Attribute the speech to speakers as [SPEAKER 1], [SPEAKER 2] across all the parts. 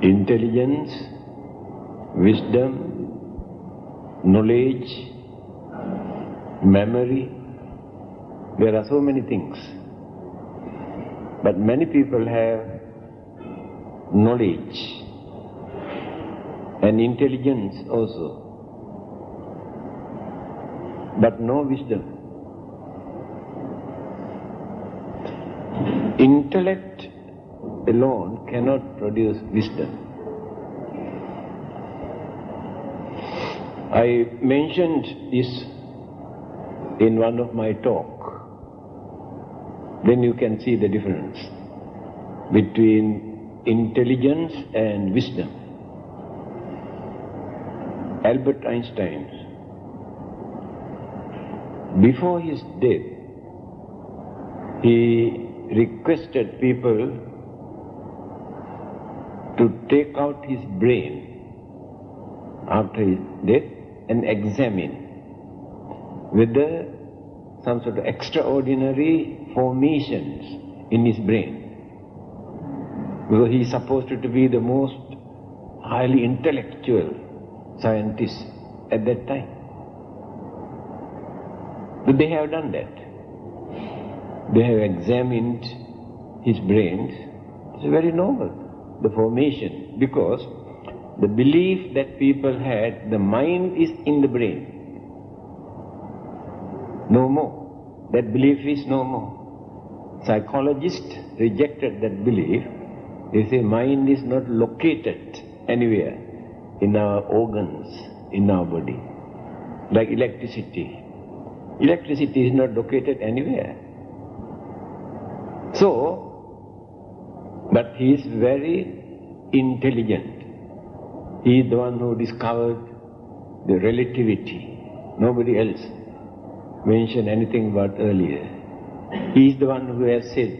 [SPEAKER 1] intelligence, wisdom, knowledge, memory. There are so many things. But many people have knowledge and intelligence also, but no wisdom. Intellect alone cannot produce wisdom. I mentioned this in one of my talks. Then you can see the difference between intelligence and wisdom. Albert Einstein, before his death, he requested people to take out his brain after his death and examine whether some sort of extraordinary formations in his brain. Because he is supposed to be the most highly intellectual scientist at that time. But they have done that. They have examined his brains. It's very noble, the formation, because the belief that people had, the mind is in the brain. No more. That belief is no more. Psychologists rejected that belief. They say mind is not located anywhere in our organs, in our body. Like electricity. Electricity is not located anywhere. So, but he is very intelligent. He is the one who discovered the relativity. Nobody else mentioned anything about earlier. He is the one who has said,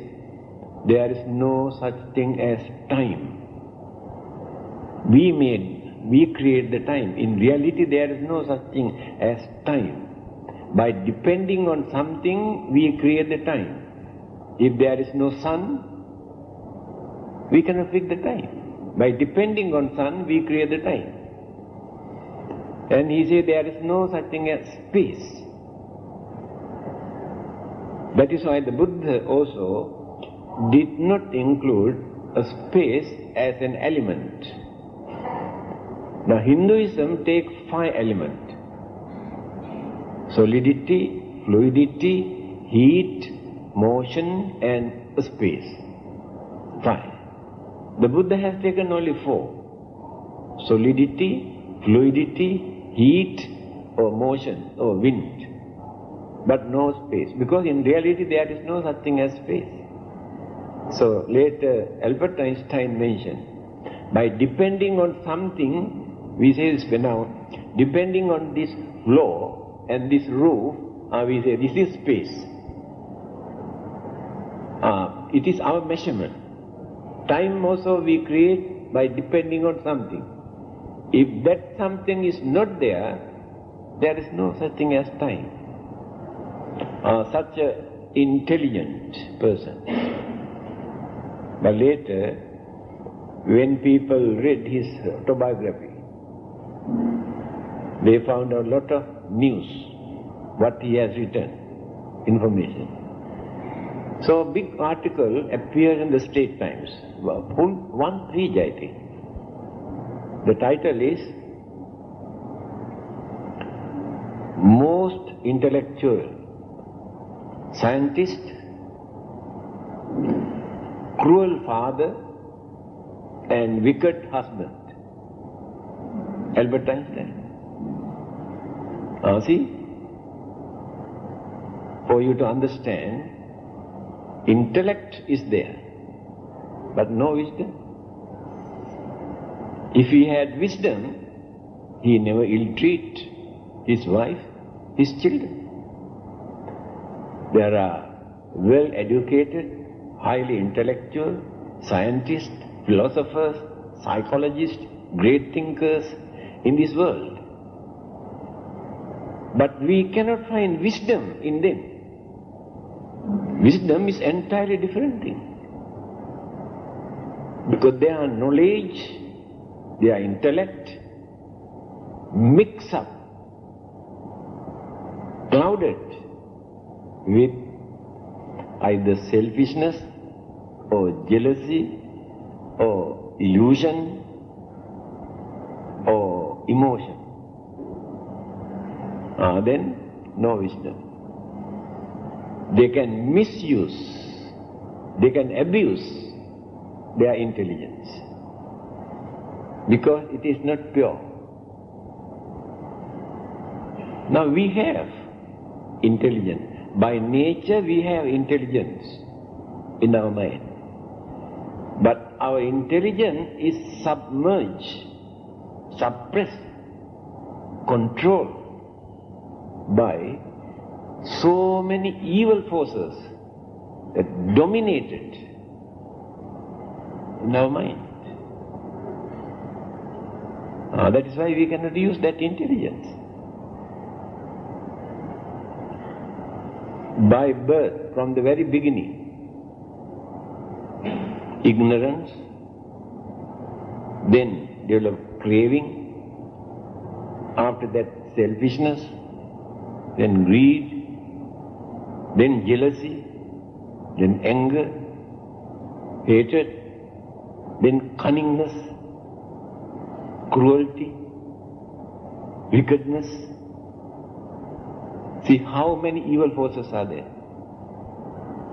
[SPEAKER 1] there is no such thing as time. We create the time. In reality, there is no such thing as time. By depending on something, we create the time. If there is no sun, we cannot fix the time. By depending on sun, we create the time. And he said there is no such thing as space. That is why the Buddha also did not include a space as an element. Now Hinduism takes 5 elements: solidity, fluidity, heat, motion and space. 5. The Buddha has taken only 4. Solidity, fluidity, heat or motion or wind. But no space, because in reality there is no such thing as space. So later Albert Einstein mentioned, by depending on something, we say this now, depending on this floor and this roof, we say this is space. It is our measurement. Time also we create by depending on something. If that something is not there, there is no such thing as time. Such an intelligent person. But later, when people read his autobiography, they found a lot of news, what he has written, information. So a big article appeared in the State Times, one page I think. The title is, Most Intellectual Scientist, Cruel Father and Wicked Husband. Albert Einstein. See, for you to understand, intellect is there, but no wisdom. If he had wisdom, he never ill-treat his wife, his children. There are well-educated, highly intellectual, scientists, philosophers, psychologists, great thinkers in this world. But we cannot find wisdom in them. Wisdom is entirely different thing. Because they are knowledge their intellect mixed up, clouded with either selfishness or jealousy or illusion or emotion, then no wisdom. They can misuse, they can abuse their intelligence because it is not pure. Now we have intelligence. By nature we have intelligence in our mind. But our intelligence is submerged, suppressed, controlled by so many evil forces that dominated in our mind. That is why we cannot use that intelligence. By birth, from the very beginning, ignorance, then develop craving, after that selfishness, then greed, then jealousy, then anger, hatred, then cunningness, cruelty, wickedness. See how many evil forces are there.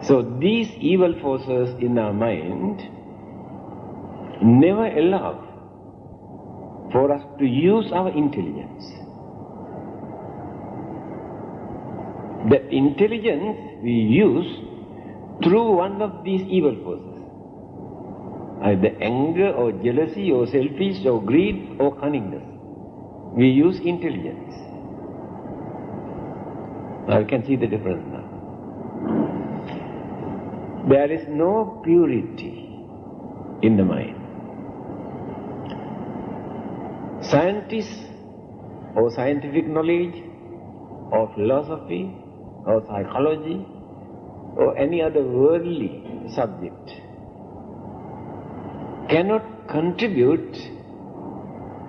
[SPEAKER 1] So these evil forces in our mind never allow for us to use our intelligence. The intelligence we use through one of these evil forces, either anger or jealousy or selfish or greed or cunningness. We use intelligence. Now you can see the difference now. There is no purity in the mind. Scientists or scientific knowledge or philosophy or psychology or any other worldly subject cannot contribute,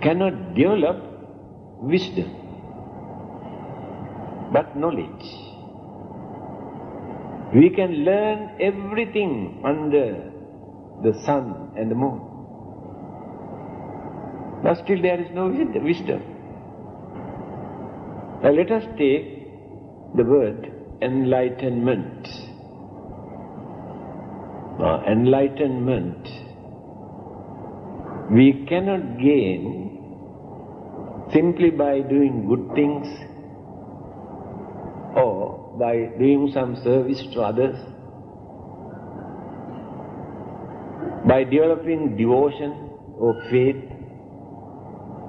[SPEAKER 1] cannot develop wisdom, but knowledge. We can learn everything under the sun and the moon, but still there is no wisdom. Now let us take the word enlightenment. Enlightenment we cannot gain simply by doing good things or by doing some service to others, by developing devotion or faith.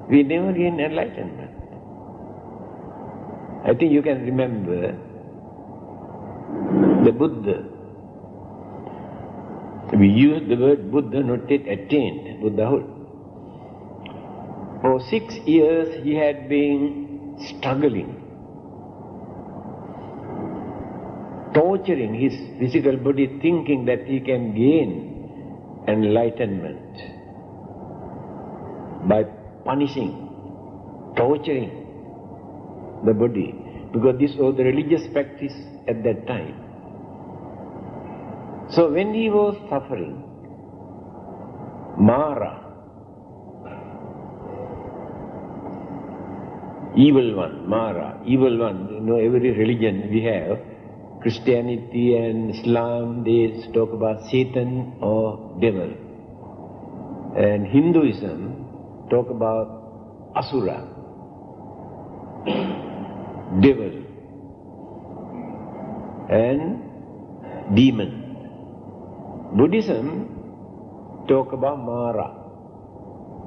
[SPEAKER 1] We never gain enlightenment. I think you can remember the Buddha. We use the word Buddha, not yet attained Buddhahood. For 6 years he had been struggling, torturing his physical body, thinking that he can gain enlightenment by punishing, torturing the body, because this was the religious practice at that time. So when he was suffering, Mara, evil one, Mara, evil one, you know, every religion we have, Christianity and Islam, they talk about Satan or devil. And Hinduism talk about Asura, devil and demon. Buddhism talk about Mara,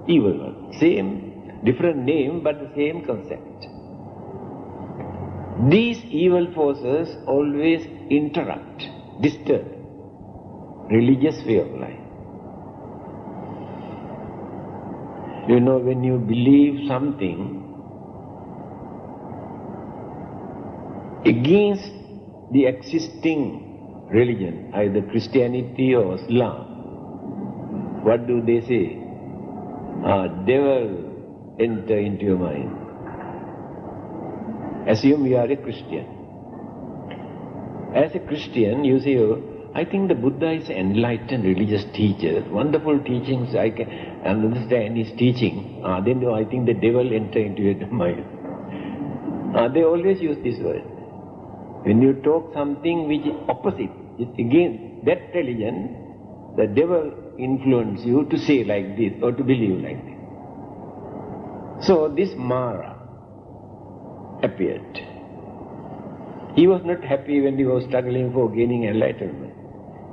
[SPEAKER 1] evil one. Same, different name, but the same concept. These evil forces always interrupt, disturb religious way of life. You know, when you believe something against the existing religion, either Christianity or Islam, what do they say? devil enter into your mind. Assume you are a Christian. As a Christian, you say, oh, I think the Buddha is an enlightened religious teacher, wonderful teachings, I can understand his teaching. Then I think the devil enter into your mind. They always use this word. When you talk something which is opposite, it's against that religion, the devil influence you to say like this or to believe like this. So this Mara appeared. He was not happy when he was struggling for gaining enlightenment.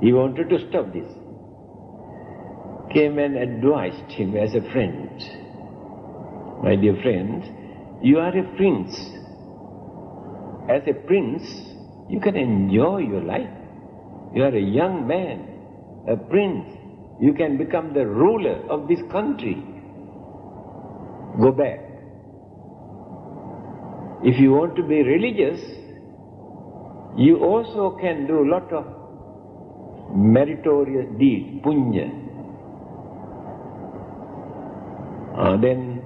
[SPEAKER 1] He wanted to stop this. Came and advised him as a friend. My dear friend, you are a prince. As a prince, you can enjoy your life. You are a young man, a prince. You can become the ruler of this country. Go back. If you want to be religious, you also can do a lot of meritorious deeds, punya. Then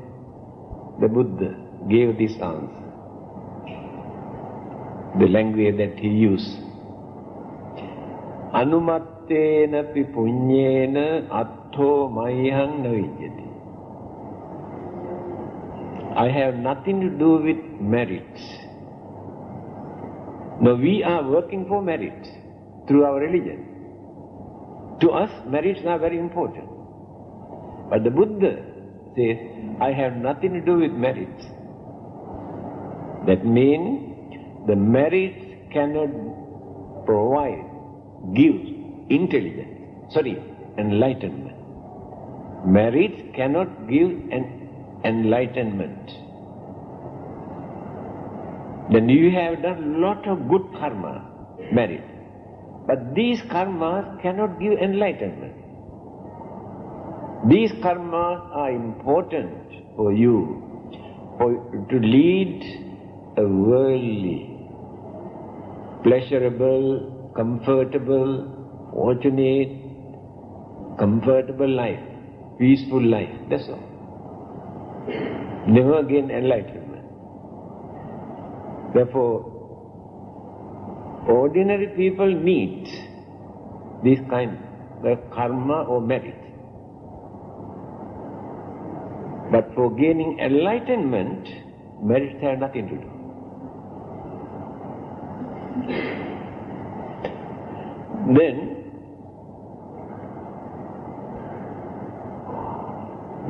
[SPEAKER 1] the Buddha gave this answer. The language that he used. Anumattena pi punyena atto mayhang navijyati. I have nothing to do with merit. No, we are working for merit through our religion. To us, merits are very important. But the Buddha says, I have nothing to do with merits. That means the merits cannot provide, give enlightenment. Merits cannot give an enlightenment. Then you have done a lot of good karma, merit. But these karmas cannot give enlightenment. These karmas are important for you, to lead a worldly, pleasurable, comfortable, fortunate, comfortable life, peaceful life, that's all. Never gain enlightenment. Therefore, ordinary people need this kind of karma or merit. But for gaining enlightenment, merits have nothing to do. Then,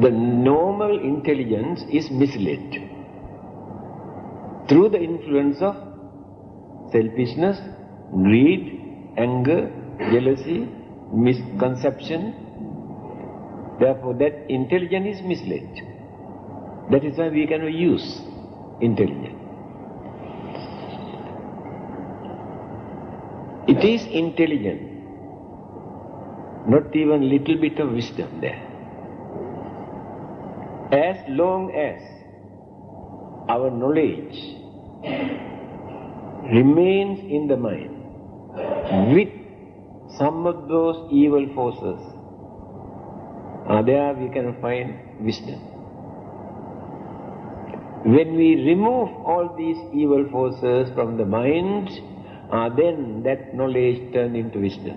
[SPEAKER 1] the normal intelligence is misled through the influence of selfishness, greed, anger, jealousy, misconception. Therefore, that intelligence is misled. That is why we cannot use intelligence. It is intelligent, not even little bit of wisdom there. As long as our knowledge remains in the mind with some of those evil forces, there we can find wisdom. When we remove all these evil forces from the mind, then that knowledge turns into wisdom.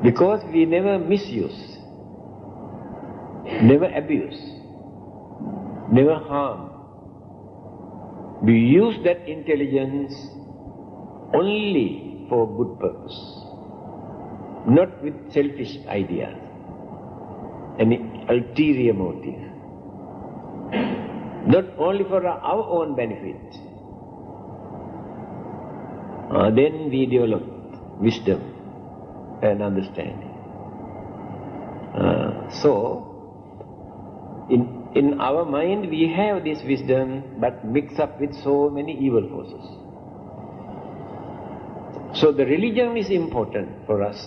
[SPEAKER 1] Because we never misuse, never abuse, never harm. We use that intelligence only for good purpose, not with selfish ideas, any ulterior motive, not only for our own benefit. Then we develop wisdom and understanding. So, in our mind we have this wisdom, but mixed up with so many evil forces. So the religion is important for us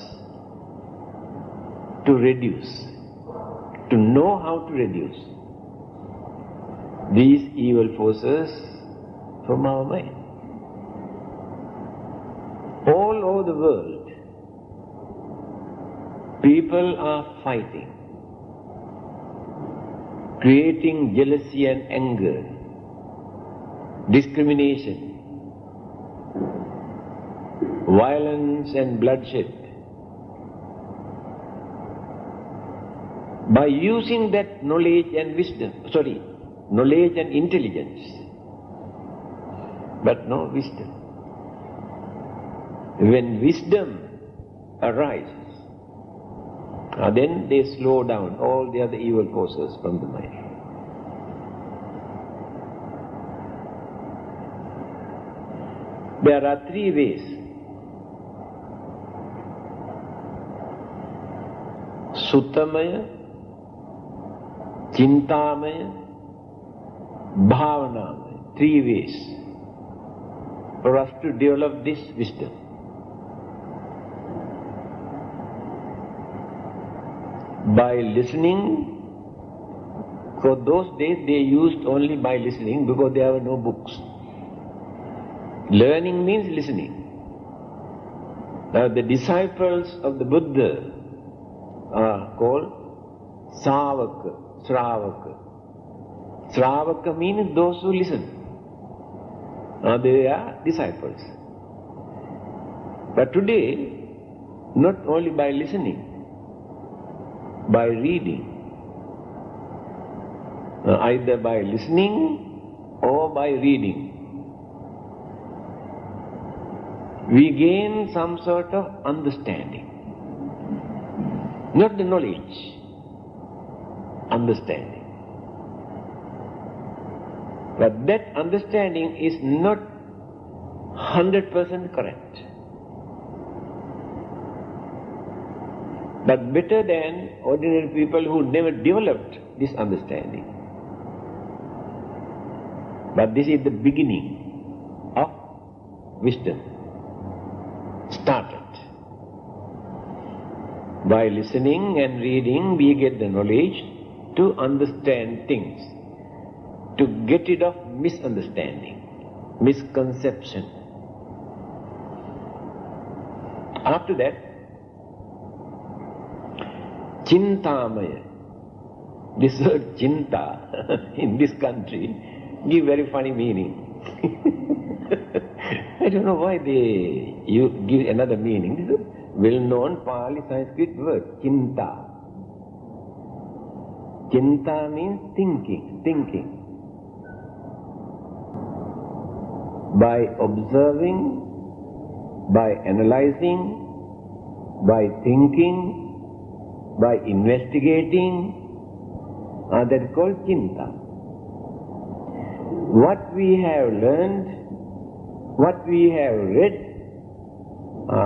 [SPEAKER 1] to reduce, to know how to reduce these evil forces from our mind. All over the world, people are fighting creating jealousy and anger, discrimination, violence and bloodshed. By using that knowledge and knowledge and intelligence, but no wisdom. When wisdom arises, then they slow down all the other evil forces from the mind. There are three ways. Suttamaya, Chintamaya, Bhavanamaya. Three ways for us to develop this wisdom. By listening. For those days they used only by listening because there were no books. Learning means listening. Now the disciples of the Buddha are called Savaka, Sravaka. Sravaka means those who listen. Now they are disciples. But today, not only by listening, by reading. Either by listening or by reading. We gain some sort of understanding. Not the knowledge, understanding. But that understanding is not 100% correct. But better than ordinary people who never developed this understanding. But this is the beginning of wisdom. Started. By listening and reading, we get the knowledge to understand things, to get rid of misunderstanding, misconception. After that, Chintamaya. This word Chinta in this country give very funny meaning. I don't know why you give another meaning. This is a well-known Pali Sanskrit word, Chinta. Chinta means thinking. By observing, by analyzing, by thinking, by investigating, that is called Chinta. What we have learned, what we have read,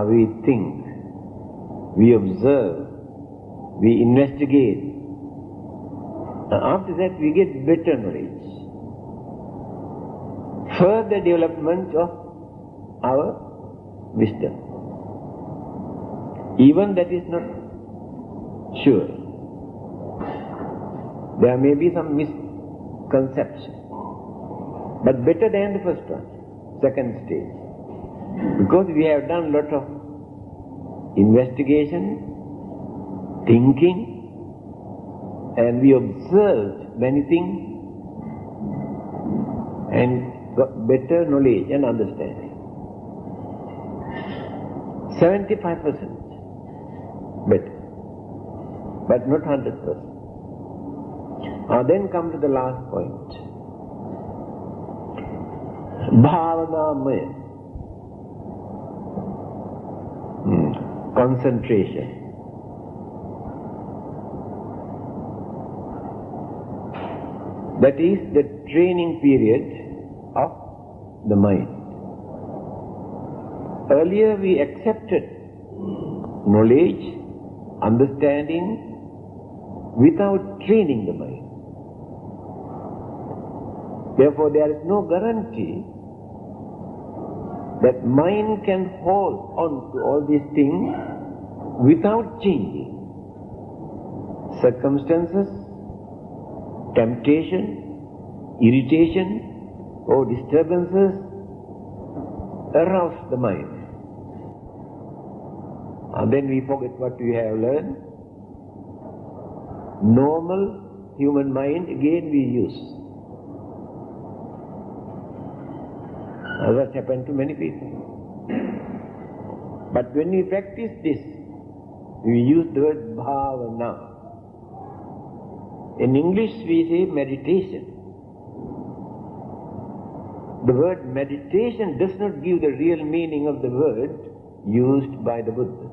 [SPEAKER 1] we think, we observe, we investigate. After that we get better knowledge. Further development of our wisdom. Even that is not sure. There may be some misconception. But better than the first one, second stage. Because we have done a lot of investigation, thinking, and we observed many things and got better knowledge and understanding. 75% better, but not 100%. Then come to the last point. Bhavanamaya. Concentration. That is the training period of the mind. Earlier we accepted knowledge, understanding without training the mind. Therefore there is no guarantee that mind can hold on to all these things without changing. Circumstances, temptation, irritation, or disturbances arouse the mind. And then we forget what we have learned. Normal human mind, again we use. That's happened to many people. But when we practice this, we use the word bhavana. In English we say meditation. The word meditation does not give the real meaning of the word used by the Buddha.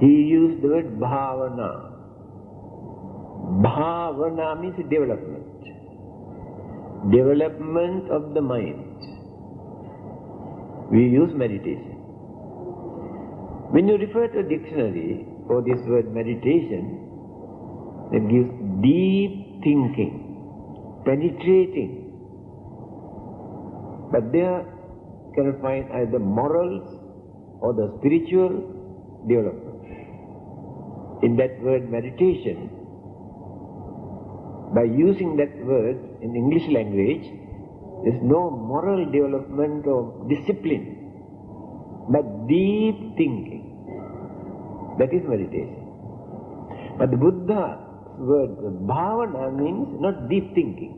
[SPEAKER 1] He used the word bhavana. Bhavana means development. Development of the mind. We use meditation. When you refer to a dictionary for this word meditation, it gives deep thinking, penetrating. But there you can find either morals or the spiritual development. In that word meditation, by using that word in English language, there is no moral development or discipline, but deep thinking. That is meditation. But the Buddha's word bhavana means not deep thinking.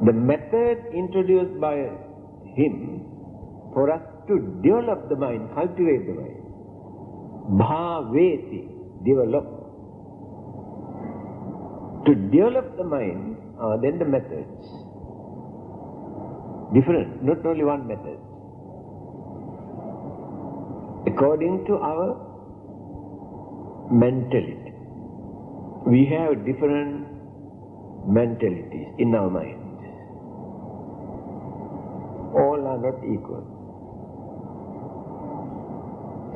[SPEAKER 1] The method introduced by him for us to develop the mind, cultivate the mind. Bhaveti, develop. To develop the mind are then the methods. Different, not only one method. According to our mentality. We have different mentalities in our mind. All are not equal.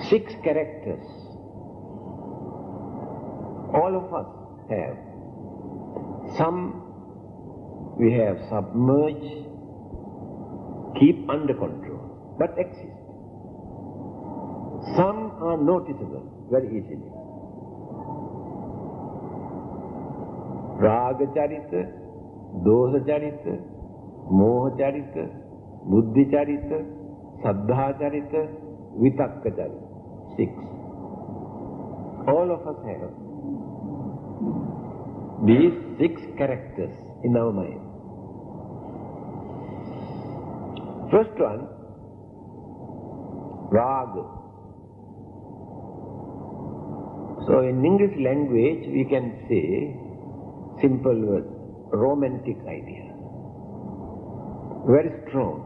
[SPEAKER 1] 6 characters all of us have. Some we have submerged, keep under control, but exist. Some are noticeable very easily. Raga charita, dosa charita, moha charita, buddhi charita, saddha charita, vitakka charita. 6. All of us have these 6 characters in our mind. First one, raga. So in English language we can say, simple word, romantic idea. Very strong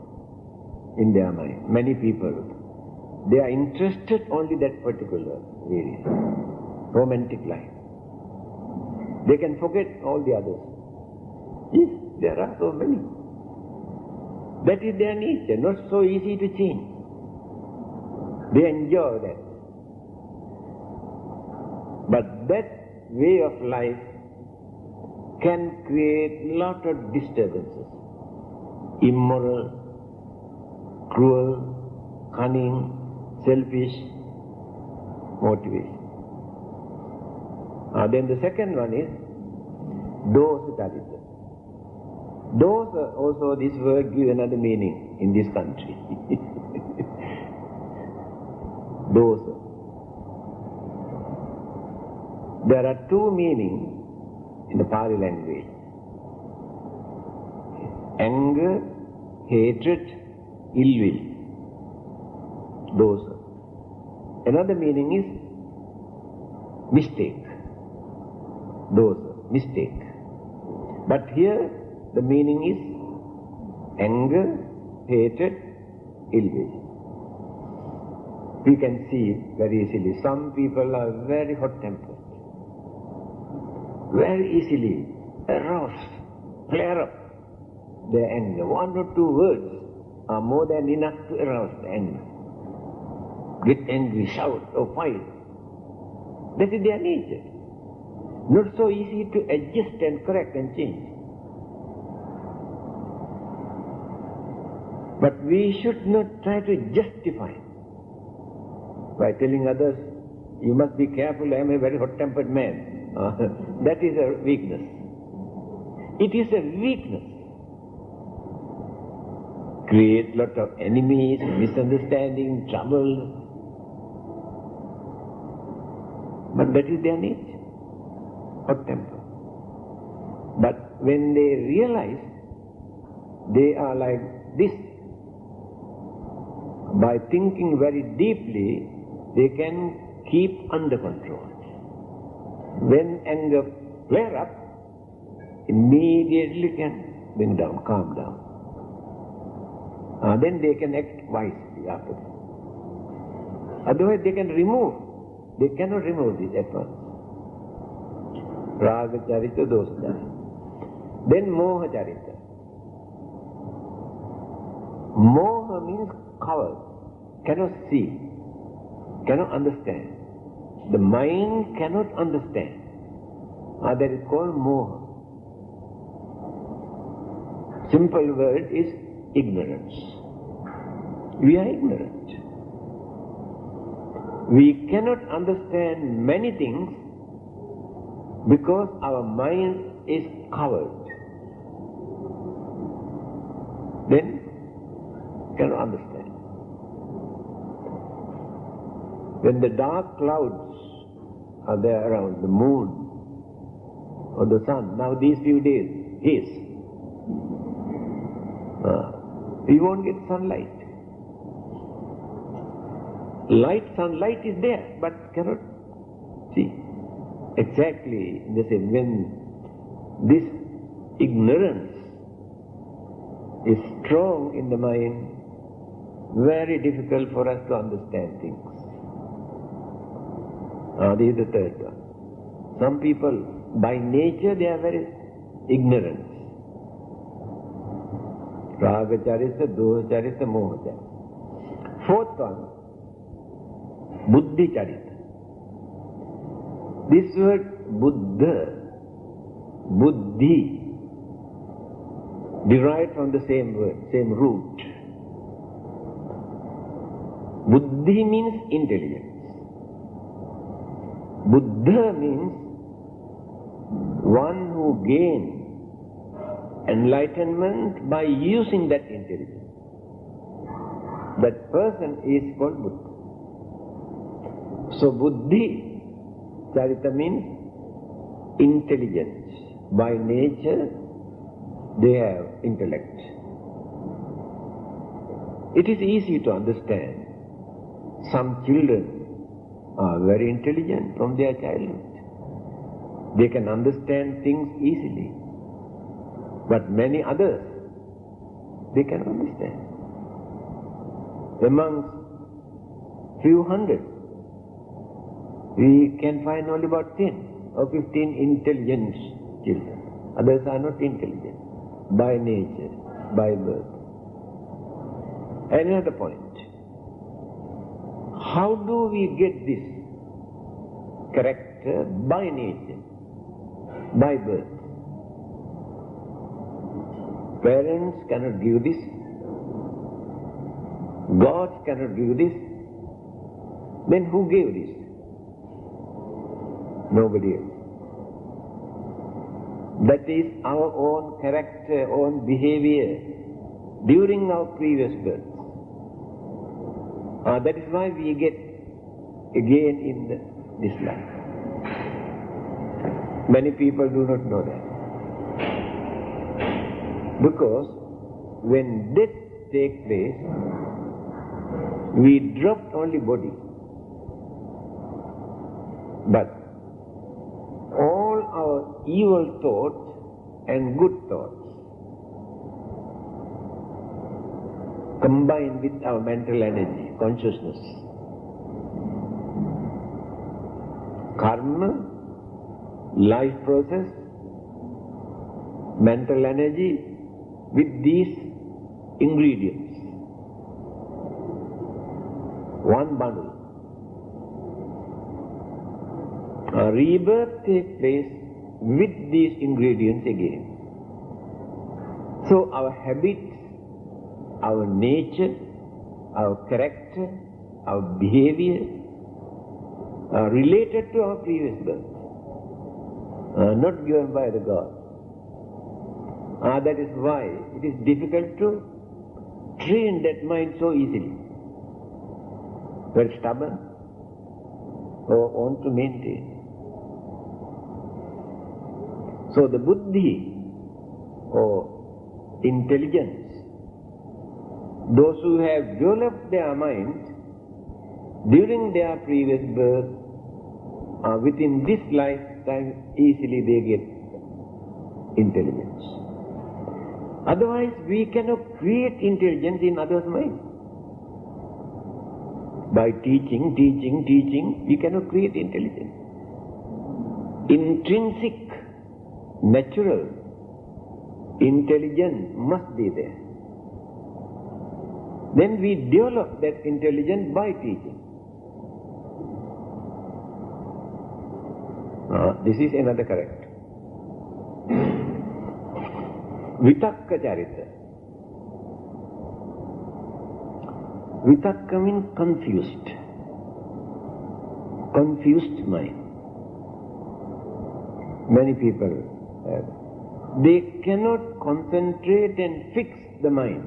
[SPEAKER 1] in their mind. Many people, they are interested only that particular area, romantic life. They can forget all the others. Yes, there are so many. That is their nature, not so easy to change. They enjoy that. But that way of life can create lot of disturbances. Immoral, cruel, cunning, selfish motivation. Then the second one is dosa charita. Dosa, also this word gives another meaning in this country. Dosa. There are 2 meanings in the Pali language. Anger, hatred, ill will. Dosa. Another meaning is mistake. Dosa, mistake. But here the meaning is anger, hatred, ill will. We can see very easily. Some people are very hot-tempered. Very easily aroused, flare up their anger. 1 or 2 words are more than enough to arouse the anger. Get angry, shout or fight. That is their nature. Not so easy to adjust and correct and change. But we should not try to justify by telling others, you must be careful, I am a very hot-tempered man. That is a weakness. It is a weakness. Create lot of enemies, misunderstanding, trouble. But that is their nature. hot temper. But when they realize they are like this, by thinking very deeply, they can keep under control. When anger flare up, immediately can bring down, calm down. Then they can act wisely after that. Otherwise they can remove. They cannot remove this at once. Raga charita, dosa charita. Then moha charita. Moha means covered, cannot see, cannot understand. The mind cannot understand. That is called moha. Simple word is ignorance. We are ignorant. We cannot understand many things because our mind is covered. Then cannot understand. When the dark clouds are there around the moon or the sun, now these few days, we won't get sunlight. Sunlight is there, but cannot see. Exactly the same. When this ignorance is strong in the mind, very difficult for us to understand things. This is the third one. Some people, by nature, they are very ignorant. Raga charita, dosa charita, moha charita. Fourth one, buddhi charita. This word buddha, buddhi, derived from the same word, same root. Buddhi means intelligence. Buddha means one who gains enlightenment by using that intelligence. That person is called Buddha. So buddhi charita means intelligence. By nature they have intellect. It is easy to understand. Some children are very intelligent from their childhood. They can understand things easily. But many others, they cannot understand. Amongst few hundred, we can find only about 10 or 15 intelligent children. Others are not intelligent by nature, by birth. Another point. How do we get this character by nature, by birth? Parents cannot give this. God cannot give this. Then who gave this? Nobody else. That is our own character, own behavior during our previous birth. That is why we get again in this life. Many people do not know that. Because when death takes place, we drop only body. But all our evil thoughts and good thoughts combined with our mental energy, consciousness, karma, life process, mental energy, with these ingredients, one bundle. A rebirth takes place with these ingredients again. So our habits, our nature, our character, our behavior are related to our previous birth, not given by the God. That is why it is difficult to train that mind so easily. Very stubborn or want to maintain. So the buddhi or intelligence, those who have developed their mind during their previous birth, within this lifetime easily they get intelligence. Otherwise we cannot create intelligence in others' mind. By teaching, we cannot create intelligence. Intrinsic, natural intelligence must be there. Then we develop that intelligence by teaching. This is another character. Vitakka charita. Vitakka means confused. Confused mind. Many people have. They cannot concentrate and fix the mind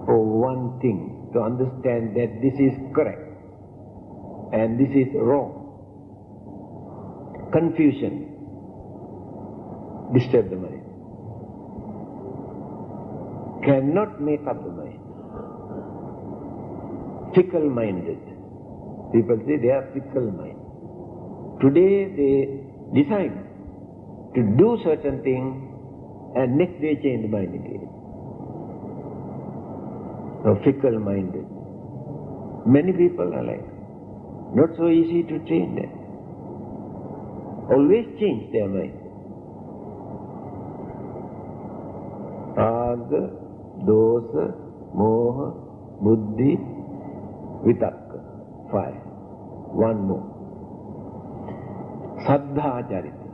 [SPEAKER 1] for one thing, to understand that this is correct and this is wrong. Confusion disturb the mind. Cannot make up the mind. Fickle-minded. People say they are fickle-minded. Today they decide to do certain things and next day change the mind again. So fickle-minded. Many people are like that. Not so easy to change them. Always change their mind. Raga, dosa, moha, buddhi, vitakka. 5. One more. Saddha charita.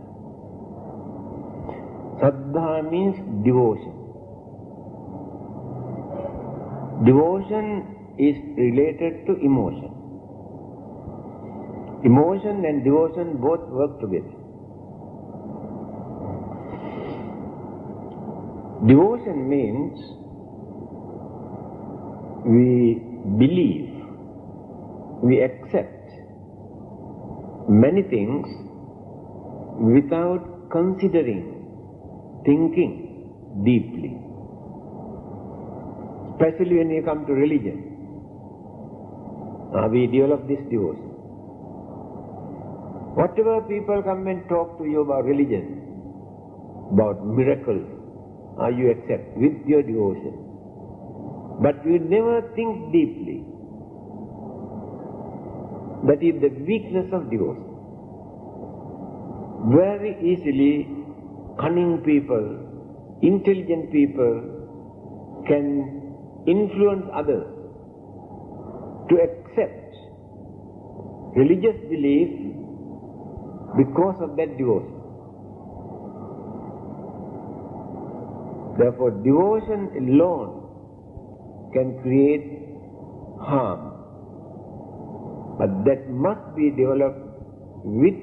[SPEAKER 1] Saddha means devotion. Devotion is related to emotion. Emotion and devotion both work together. Devotion means we believe, we accept many things without considering, thinking deeply. Especially when you come to religion, we develop this devotion. Whatever people come and talk to you about religion, about miracles, you accept with your devotion. But you never think deeply. That is the weakness of devotion. Very easily, cunning people, intelligent people can influence others to accept religious belief because of that devotion. Therefore, devotion alone can create harm. But that must be developed with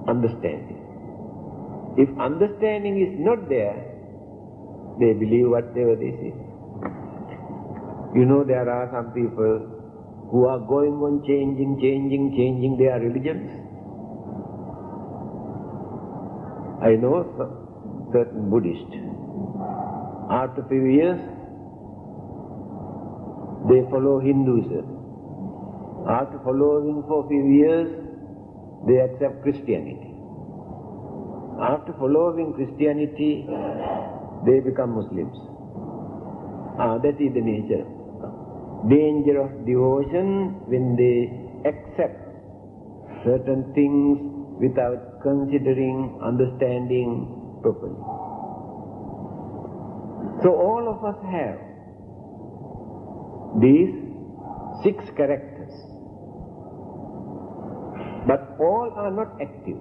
[SPEAKER 1] understanding. If understanding is not there, they believe whatever they say. You know, there are some people who are going on changing their religions. I know certain Buddhists. After a few years, they follow Hinduism. After following for a few years, they accept Christianity. After following Christianity, they become Muslims. That is the nature. Danger of devotion when they accept certain things without considering, understanding properly. So all of us have these 6 characters, but all are not active.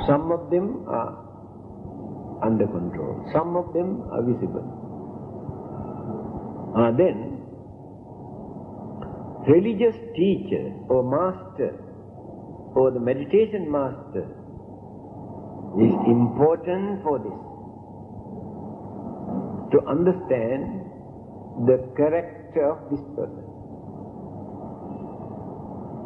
[SPEAKER 1] Some of them are under control, some of them are visible. Then religious teacher or master or the meditation master is important for this, to understand the character of this person.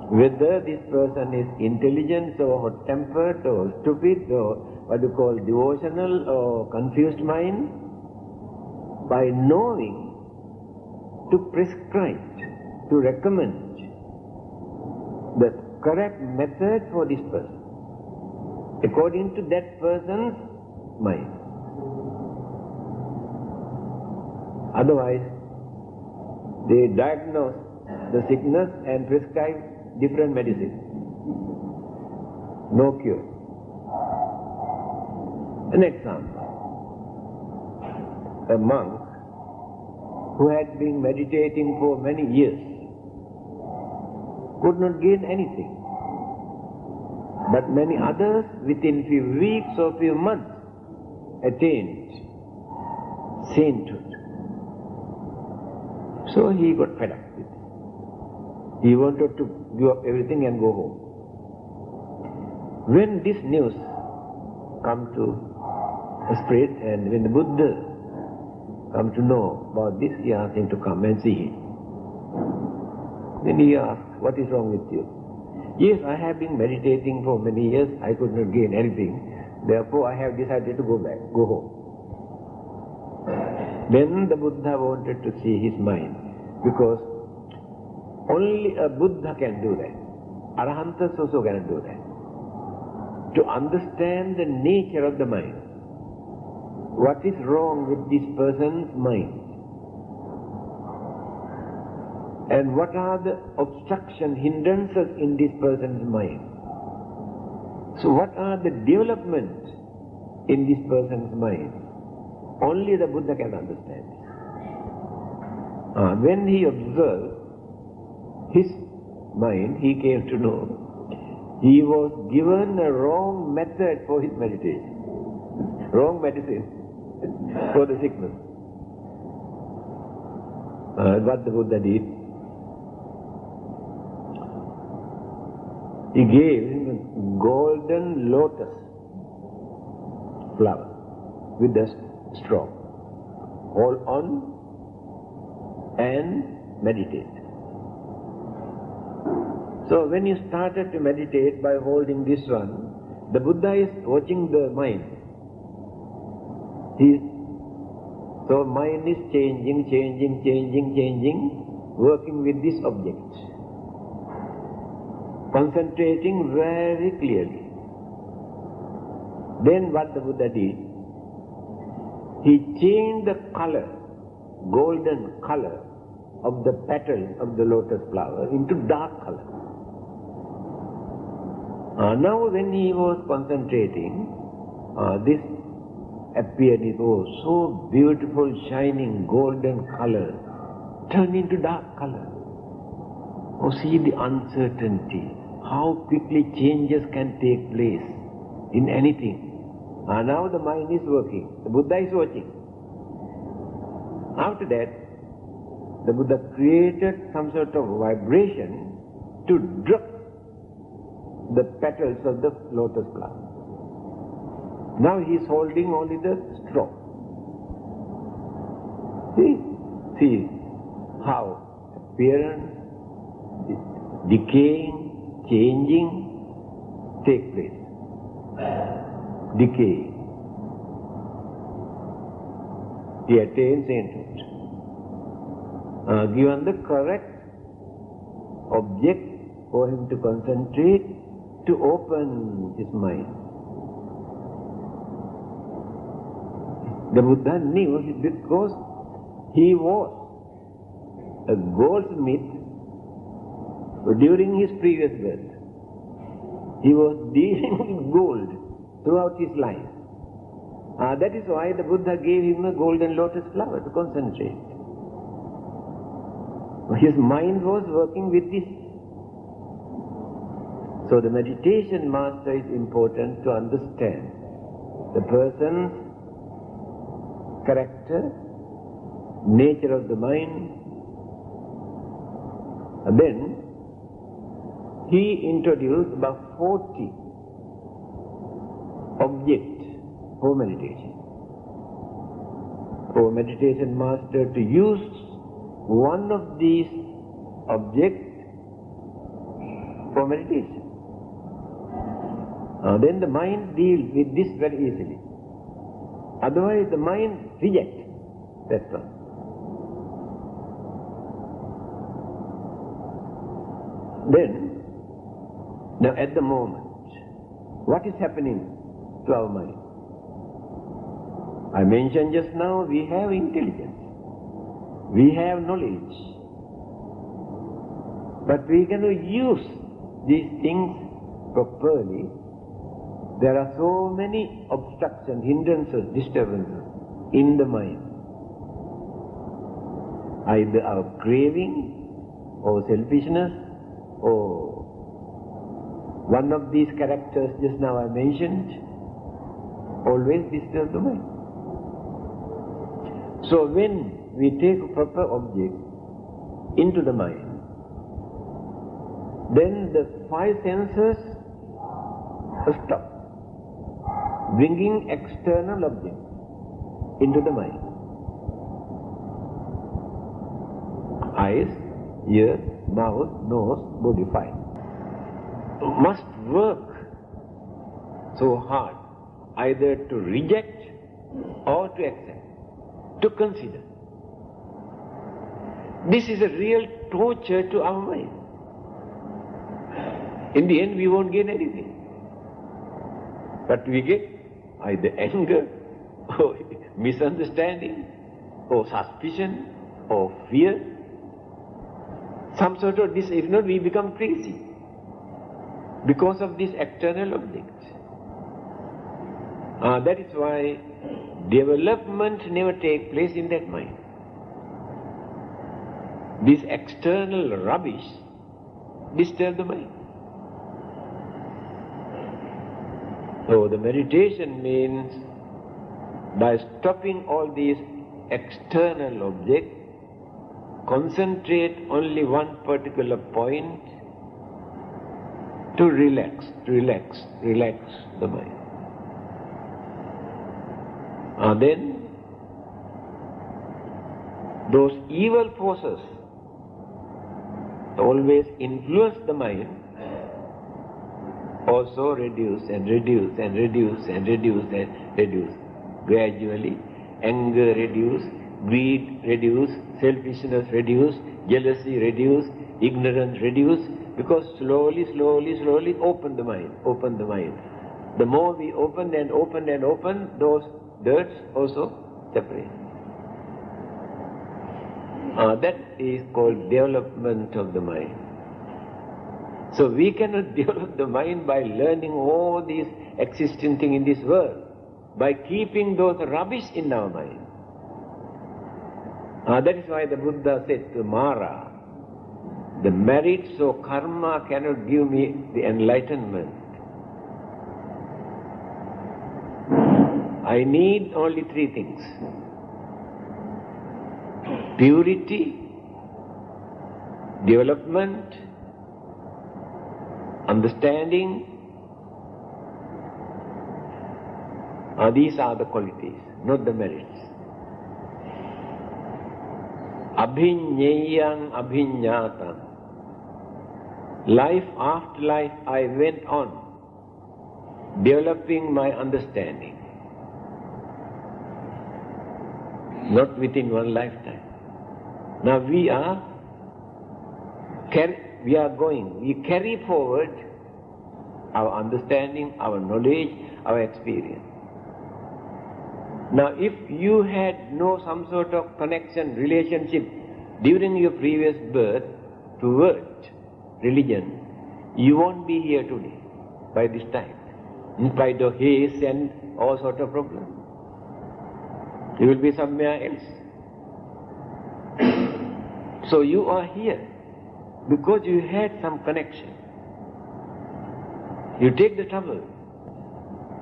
[SPEAKER 1] Whether this person is intelligent or hot-tempered or stupid or what you call devotional or confused mind, by knowing to prescribe, to recommend the correct method for this person, according to that person's mind. Otherwise, they diagnose the sickness and prescribe different medicine. No cure. An example. A monk who had been meditating for many years could not gain anything. But many others within few weeks or few months attained sainthood. So he got fed up with it. He wanted to give up everything and go home. When this news come to a spirit and when the Buddha come to know about this, he asked him to come and see him. Then he asked, what is wrong with you? Yes, I have been meditating for many years, I could not gain anything, therefore I have decided to go back, go home. Then the Buddha wanted to see his mind, because only a Buddha can do that. Arahantas also cannot do that. To understand the nature of the mind. What is wrong with this person's mind? And what are the obstruction, hindrances in this person's mind? So what are the developments in this person's mind? Only the Buddha can understand. When he observed his mind, he came to know he was given a wrong method for his meditation, wrong medicine for the sickness. What the Buddha did, he gave him a golden lotus flower with a straw. Hold on and meditate. So when you started to meditate by holding this one, the Buddha is watching the mind. So mind is changing, working with this object, concentrating very clearly. Then what the Buddha did, he changed the color, golden color of the petals of the lotus flower into dark color. Now when he was concentrating, this appeared, it was so beautiful, shining, golden color, turned into dark color. Oh, see the uncertainty, how quickly changes can take place in anything. Now the mind is working, the Buddha is watching. After that, the Buddha created some sort of vibration to drop the petals of the lotus flower. Now he is holding only the straw. See how appearance, decaying, changing take place. Decay. He attains sainthood. Given the correct object for him to concentrate, to open his mind. The Buddha knew because he was a goldsmith during his previous birth. He was dealing with gold throughout his life. That is why the Buddha gave him a golden lotus flower to concentrate. His mind was working with this. So the meditation master is important to understand the person's character, nature of the mind. And then he introduced about 40 objects for meditation. For a meditation master to use one of these objects for meditation. Then the mind deals with this very easily. Otherwise the mind rejects that one. Then, now at the moment, what is happening to our mind? I mentioned just now, we have intelligence, we have knowledge, but we cannot use these things properly. There are so many obstructions, hindrances, disturbances in the mind. Either our craving or selfishness or one of these characters just now I mentioned always disturb the mind. So when we take a proper object into the mind, then the five senses stop bringing external objects into the mind. Eyes, ears, mouth, nose, body, fine. Must work so hard either to reject or to accept, to consider. This is a real torture to our mind. In the end we won't gain anything. But we get either anger or misunderstanding or suspicion or fear. Some sort of this, if not we become crazy because of this external object. That is why development never takes place in that mind. This external rubbish disturbs the mind. So the meditation means by stopping all these external objects, concentrate only one particular point to relax the mind. Then those evil forces always influence the mind, also reduce. Gradually, anger reduce, greed reduce, selfishness reduce, jealousy reduce, ignorance reduce, because slowly open the mind. The more we open, those dirts also separate. That is called development of the mind. So we cannot develop the mind by learning all these existing things in this world, by keeping those rubbish in our mind. That is why the Buddha said to Mara, the merits of karma cannot give me the enlightenment. I need only three things: purity, development, understanding. These are the qualities, not the merits. Abhinyeyang abhinyatam. Life after life I went on developing my understanding. Not within one lifetime. Now we carry forward our understanding, our knowledge, our experience. Now if you had some sort of connection, relationship during your previous birth toward religion, you won't be here today by this time, in spite of haste and all sort of problems. You will be somewhere else. So you are here because you had some connection. You take the trouble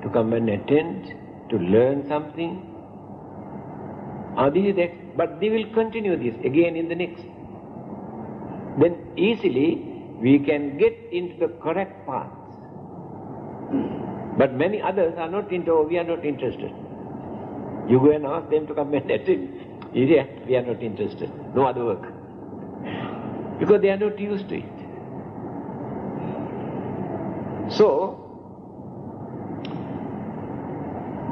[SPEAKER 1] to come and attend, to learn something. But they will continue this again in the next. Then easily we can get into the correct path. But many others are not we are not interested. You go and ask them to come and attend. We are not interested. No other work. Because they are not used to it. So,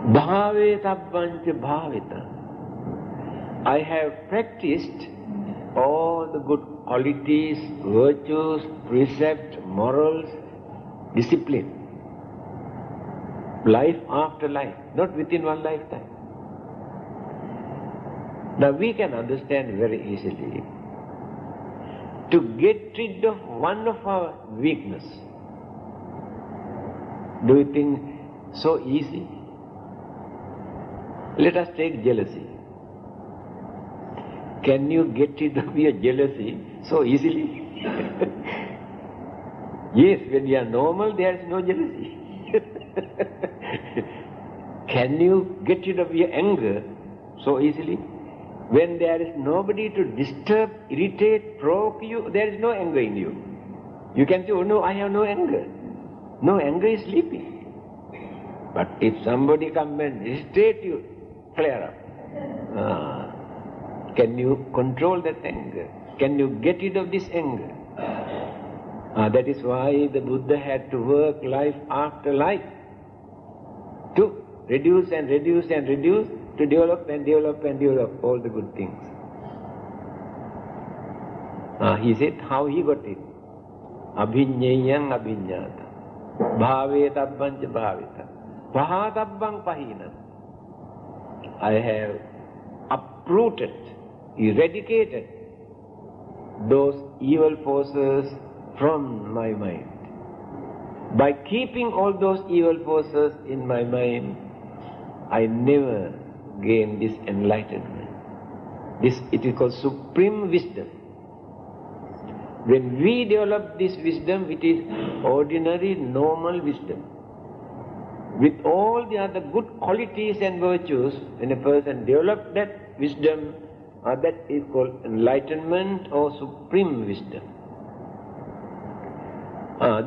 [SPEAKER 1] bhavetabbancha bhavita. I have practiced all the good qualities, virtues, precepts, morals, discipline, life after life, not within one lifetime. Now we can understand very easily, to get rid of one of our weakness. Do you think so easy? Let us take jealousy. Can you get rid of your jealousy so easily? Yes, when you are normal, there is no jealousy. Can you get rid of your anger so easily? When there is nobody to disturb, irritate, provoke you, there is no anger in you. You can say, oh no, I have no anger. No, anger is sleeping. But if somebody comes and irritate you, flare up. Can you control that anger? Can you get rid of this anger? That is why the Buddha had to work life after life to reduce and reduce and reduce, to develop and develop and develop all the good things. He said how he got it. Abhinyayang abhinyata. Bhavetabbancha bhavita. Pahatabbang pahina. I have uprooted, eradicated those evil forces from my mind. By keeping all those evil forces in my mind, I never gain this enlightenment. This, it is called supreme wisdom. When we develop this wisdom, it is ordinary, normal wisdom. With all the other good qualities and virtues, when a person develops that wisdom, that is called enlightenment or supreme wisdom.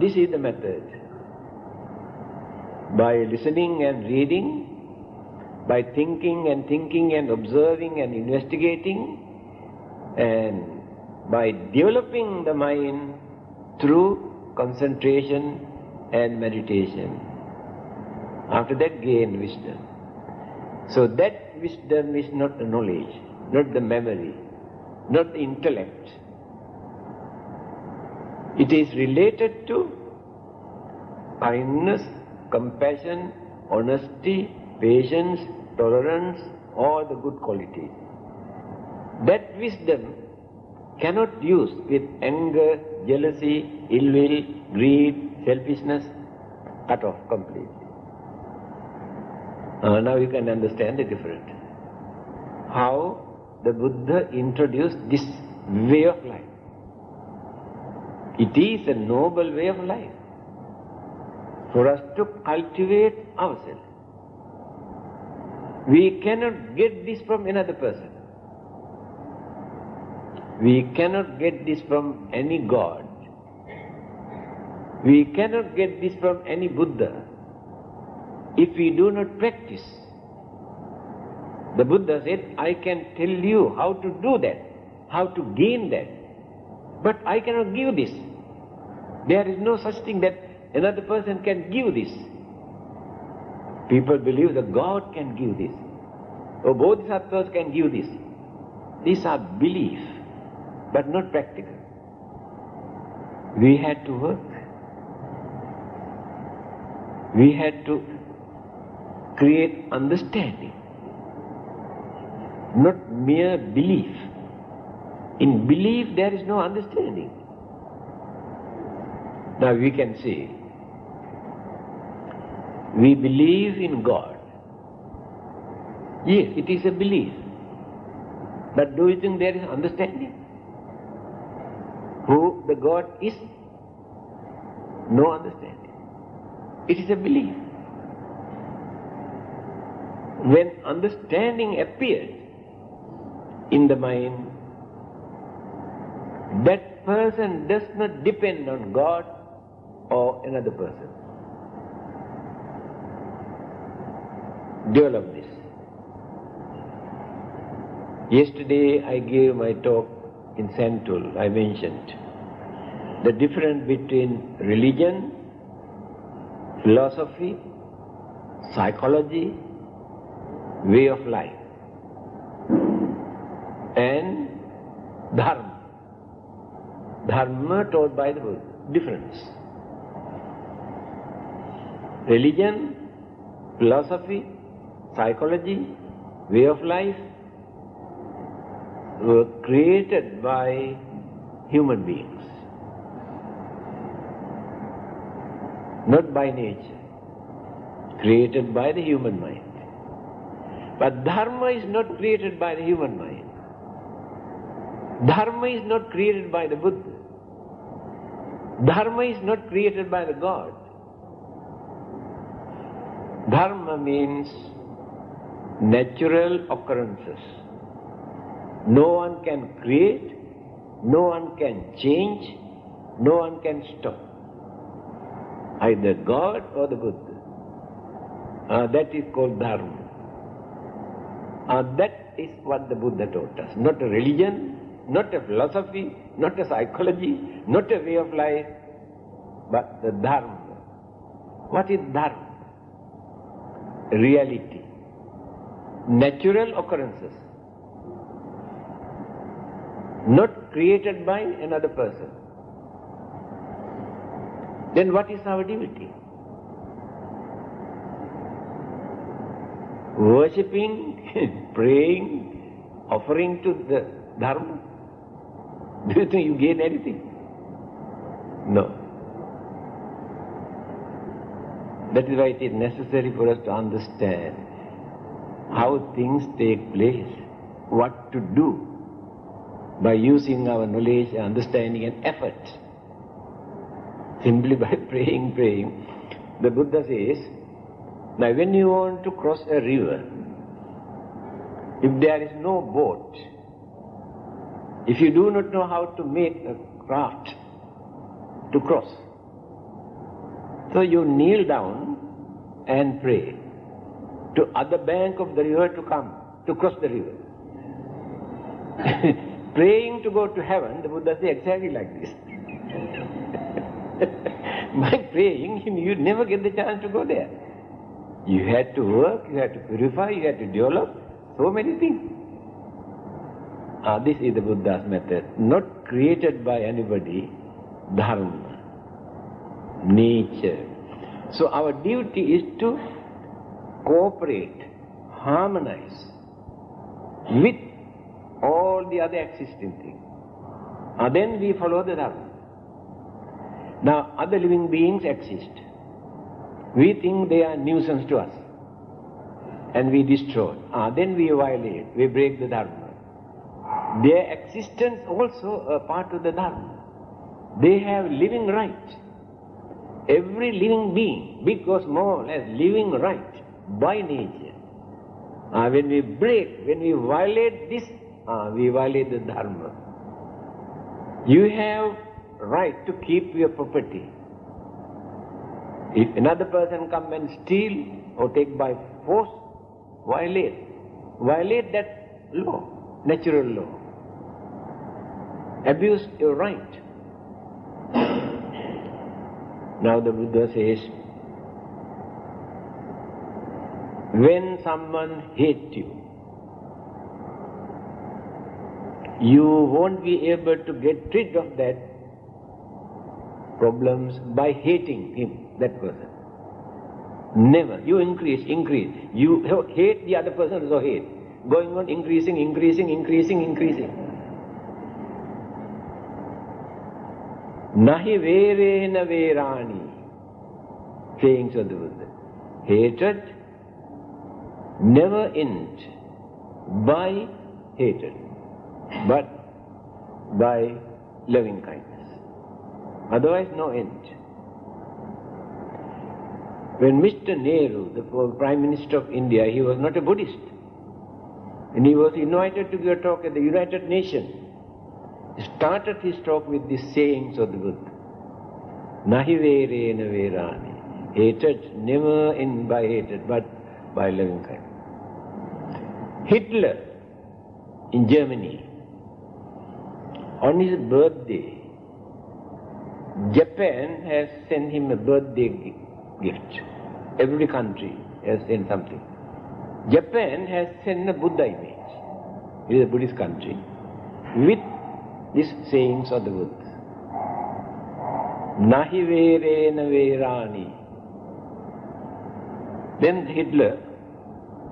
[SPEAKER 1] This is the method. By listening and reading, by thinking and observing and investigating, and by developing the mind through concentration and meditation. After that, gain wisdom. So that wisdom is not the knowledge, not the memory, not the intellect. It is related to kindness, compassion, honesty, patience, tolerance, all the good qualities. That wisdom cannot use with anger, jealousy, ill will, greed, selfishness, cut off completely. Now you can understand the difference. How the Buddha introduced this way of life. It is a noble way of life for us to cultivate ourselves. We cannot get this from another person. We cannot get this from any God. We cannot get this from any Buddha if we do not practice. The Buddha said, I can tell you how to do that, how to gain that, but I cannot give this. There is no such thing that another person can give this. People believe that God can give this, or Bodhisattvas can give this. These are belief, but not practical. We had to work. We had to create understanding, not mere belief. In belief there is no understanding. Now we can say, we believe in God. Yes, it is a belief. But do you think there is understanding? Who the God is? No understanding. It is a belief. When understanding appears in the mind, that person does not depend on God or another person. Develop this. Yesterday I gave my talk in Santul. I mentioned the difference between religion philosophy, psychology, way of life, and dharma. Dharma taught by the Buddha. Difference. Religion, philosophy, psychology, way of life were created by human beings, not by nature, created by the human mind. But dharma is not created by the human mind. Dharma is not created by the Buddha. Dharma is not created by the God. Dharma means natural occurrences. No one can create, no one can change, no one can stop. Either God or the Buddha. That is called dharma. That is what the Buddha taught us. Not a religion, not a philosophy, not a psychology, not a way of life, but the dharma. What is dharma? Reality. Natural occurrences. Not created by another person. Then what is our duty? Worshipping, praying, offering to the dharma. Do you think you gain anything? No. That is why it is necessary for us to understand how things take place, what to do by using our knowledge, understanding and effort. Simply by praying. The Buddha says, now when you want to cross a river, if there is no boat, if you do not know how to make a craft to cross, so you kneel down and pray to other bank of the river to come, to cross the river. Praying to go to heaven, the Buddha says exactly like this. By praying, you never get the chance to go there. You had to work, you had to purify, you had to develop so many things. This is the Buddha's method, not created by anybody, dharma, nature. So our duty is to cooperate, harmonize with all the other existing things. Then we follow the dharma. Now other living beings exist. We think they are nuisance to us and we destroy. Then we violate, we break the dharma. Their existence also a part of the dharma. They have living right. Every living being, big or small, has living right by nature. When we break, when we violate this, we violate the dharma. You have right to keep your property. If another person come and steal or take by force, violate that law, natural law. Abuse your right. Now the Buddha says, when someone hates you, you won't be able to get rid of that problems by hating him, that person. Never. You increase. You hate the other person, also hate. Going on increasing. Nahi verena verani, sayings of the Buddha. Hatred never ends by hatred, but by loving kindness. Otherwise, no end. When Mr. Nehru, the Prime Minister of India, he was not a Buddhist, and he was invited to give a talk at the United Nations. He started his talk with these sayings of the Buddha. Nahi verena verani. Hatred never ends by hatred, but by loving kindness. Hitler in Germany, on his birthday, Japan has sent him a birthday gift. Every country has sent something. Japan has sent a Buddha image. It is a Buddhist country with these sayings of the Buddha. Nahi verena verani. Then Hitler,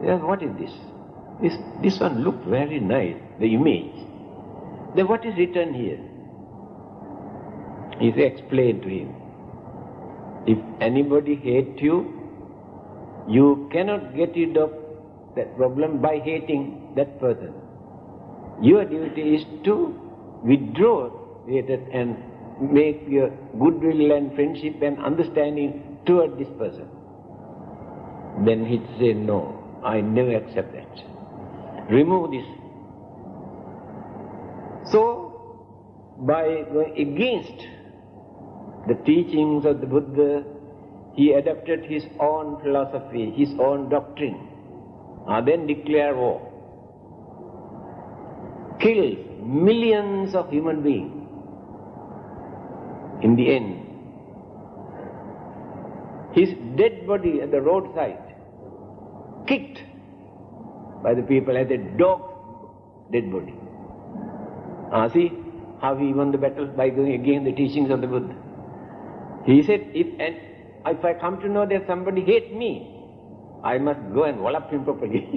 [SPEAKER 1] yes, what is this? This one looked very nice, the image. Then what is written here? He explained to him. If anybody hates you, you cannot get rid of that problem by hating that person. Your duty is to withdraw hatred and make your goodwill and friendship and understanding toward this person. Then he said, no, I never accept that. Remove this. So, by going against the teachings of the Buddha, he adopted his own philosophy, his own doctrine, and then declared war. Killed millions of human beings. In the end, his dead body at the roadside, kicked by the people as a dog's dead body. See how he won the battle by going against the teachings of the Buddha. He said, if I come to know that somebody hates me, I must go and wallop him properly.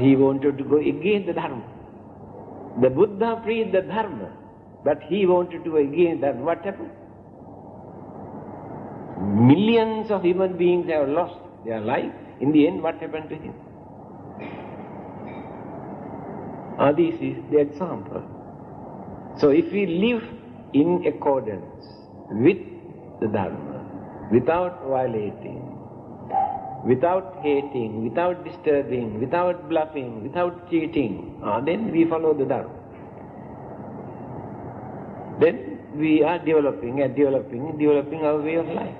[SPEAKER 1] He wanted to go against the Dharma. The Buddha preached the Dharma, but he wanted to go against that. What happened? Millions of human beings have lost their life. In the end, what happened to him? This is the example. So if we live in accordance with the Dharma, without violating, without hating, without disturbing, without bluffing, without cheating, then we follow the Dharma. Then we are developing our way of life.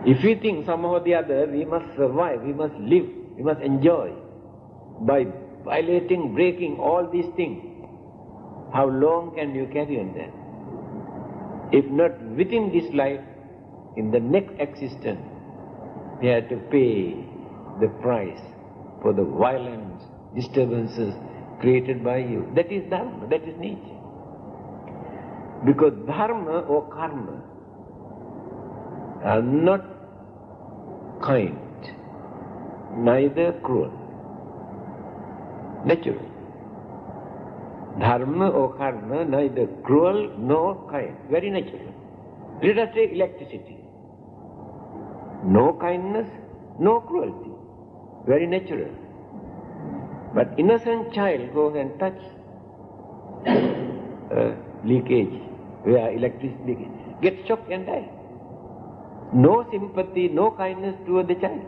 [SPEAKER 1] If we think somehow or the other we must survive, we must live, we must enjoy by violating, breaking all these things, how long can you carry on that? If not within this life, in the next existence, we have to pay the price for the violence, disturbances created by you. That is Dharma, that is nature. Because Dharma or Karma are not kind, neither cruel, natural. Dharma or Karma, neither cruel nor kind, very natural. Let us take electricity. No kindness, no cruelty, very natural. But innocent child goes and touches leakage, where electricity gets shocked and dies. No sympathy, no kindness toward the child,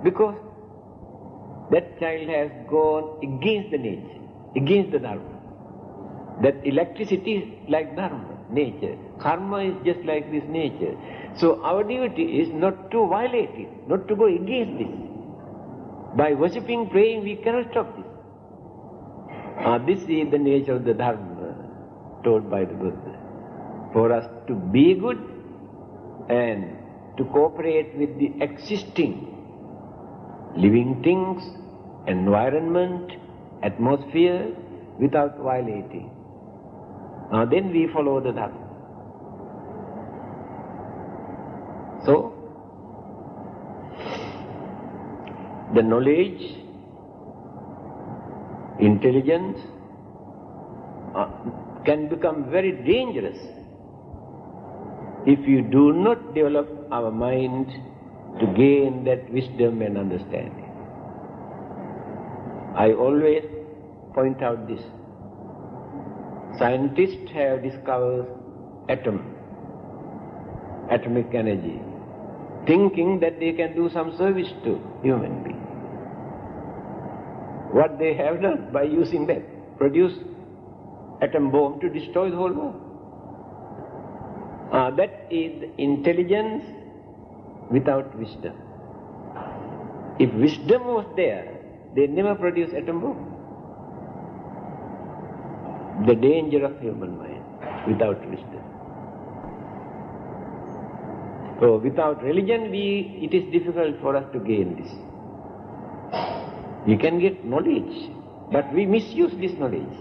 [SPEAKER 1] because that child has gone against the nature, against the Dharma. That electricity is like Dharma, nature. Karma is just like this nature. So our duty is not to violate it, not to go against this. By worshipping, praying, we cannot stop this. This is the nature of the Dharma told by the Buddha. For us to be good and to cooperate with the existing living things, environment, atmosphere, without violating. Then we follow the Dhamma. So, the knowledge, intelligence can become very dangerous if you do not develop our mind to gain that wisdom and understanding. I always point out this. Scientists have discovered atomic energy, thinking that they can do some service to human beings. What they have done by using that, produce atom bomb to destroy the whole world. That is intelligence without wisdom. If wisdom was there, they never produce atom bomb. The danger of human mind without wisdom. So without religion, it is difficult for us to gain this. We can get knowledge, but we misuse this knowledge.